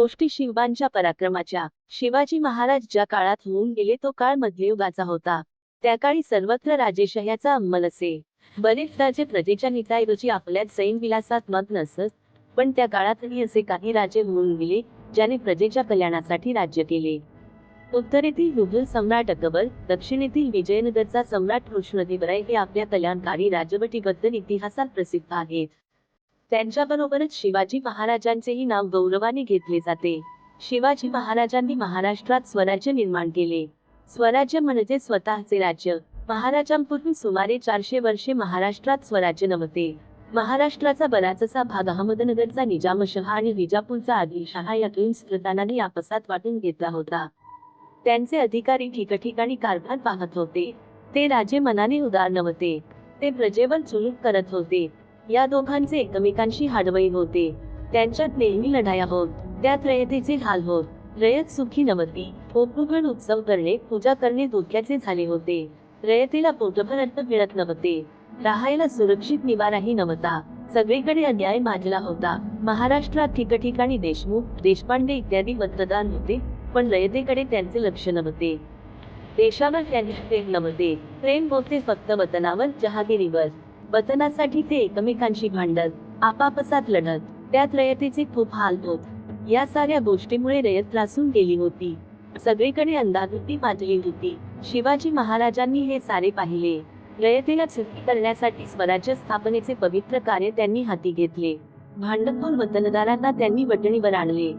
गोष्टी शिवबांच्या पराक्रमाच्या। शिवाजी महाराज ज्या काळात होऊन गेले तो काळ मध्ययुगाचा होता। त्या काळी सर्वत्र राजेशाह्याचा अंमल असे। बरेच राजे प्रजेच्या हिताऐवजी आपल्याच सैन्यविलासात मग्न असत, पण त्या काळातही असे काही राजे होऊन गेले ज्याने प्रजेच्या कल्याणासाठी राज्य केले। उत्तरेतील मुघल सम्राट अकबर, दक्षिणेतील विजयनगरचा सम्राट कृष्णदेवराय हे आपल्या कल्याणकारी राजवटीबद्दल इतिहासात प्रसिद्ध आहेत। त्यांच्याबरोबरच शिवाजी महाराजांचेही नाव गौरवाने घेतले जाते। शिवाजी महाराजांनी महाराष्ट्रात स्वराज्य निर्माण केले। स्वराज्य म्हणजे स्वतःचे राज्य। महाराजांपूर्वी सुमारे 400 वर्षे महाराष्ट्रात स्वराज्य नव्हते। महाराष्ट्राचा बराचसा भाग अहमदनगरचा निजामशहा आणि विजापूरचा आदिलशहा या दोन सुलतानांनी आपसात वाटून घेतला होता। त्यांचे अधिकारी ठिकठिकाणी कारभार पाहत होते। ते राजे मनाने उदार नव्हते, ते प्रजेवर जुलूम करत होते। या दोघांचे एकमेकांशी हाडवैर होते। त्यांच्यात नेहमी लढाया होत, त्यात रयतेचे हाल होत। रयत सुखी नव्हती। पोटभर उत्सव करणे, पूजा करणे धोक्याचे झाले होते। रयतेला पोटभर अन्न मिळत नव्हते, राहायला सुरक्षित निवाराही नव्हता। सगळीकडे अन्याय माजला होता। महाराष्ट्रात ठिकठिकाणी देशमुख, देशपांडे इत्यादी मतदार होते, पण रयतेकडे त्यांचे लक्ष नव्हते। देशावर त्यांचे प्रेम नव्हते। प्रेम होते फक्त वतनावर, जहागिरीवर। वतनासाठी ते एकमेकांशी भांडत, आपापसात लढत। त्यात रयतेचे खूप हाल होत। या साऱ्या गोष्टीमुळे रयत त्रासून गेली होती। सगळीकडे अंधाधुंदी माजली होती। शिवाजी महाराजांनी हे सारे पाहिले। रयतेला सुखी करण्यासाठी स्वराज्य स्थापनेचे पवित्र कार्य त्यांनी हाती घेतले। भांडखोर वतनदारांना त्यांनी वटणीवर आणले।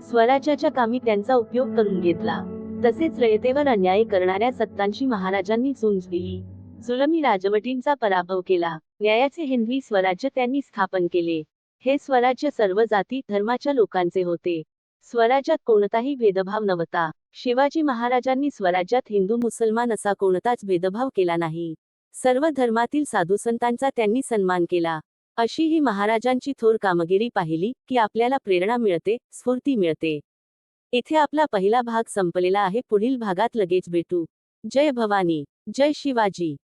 स्वराज्याच्या कामी त्यांचा उपयोग करून घेतला। तसेच रयतेवर अन्याय करणाऱ्या सत्तांशी महाराजांनी झुंज दिली। जुलमी राजवटींचा पराभव केला। न्यायाचे हिंदवी स्वराज्य त्यांनी स्थापन केले। हे स्वराज्य सर्व जाती धर्माच्या लोकांचे होते। स्वराज्यात कोणताही भेदभाव नव्हता। शिवाजी महाराजांनी स्वराज्यात हिंदू मुसलमान असा कोणताच भेदभाव केला नाही। सर्व धर्मातील साधुसंतांचा त्यांनी सन्मान केला। अशी ही महाराजांची थोर कामगिरी पाहिली की आपल्याला प्रेरणा मिळते, स्फूर्ती मिळते। इथे आपला पहिला भाग संपलेला आहे। पुढील भागात लगेच भेटू। जय भवानी, जय शिवाजी।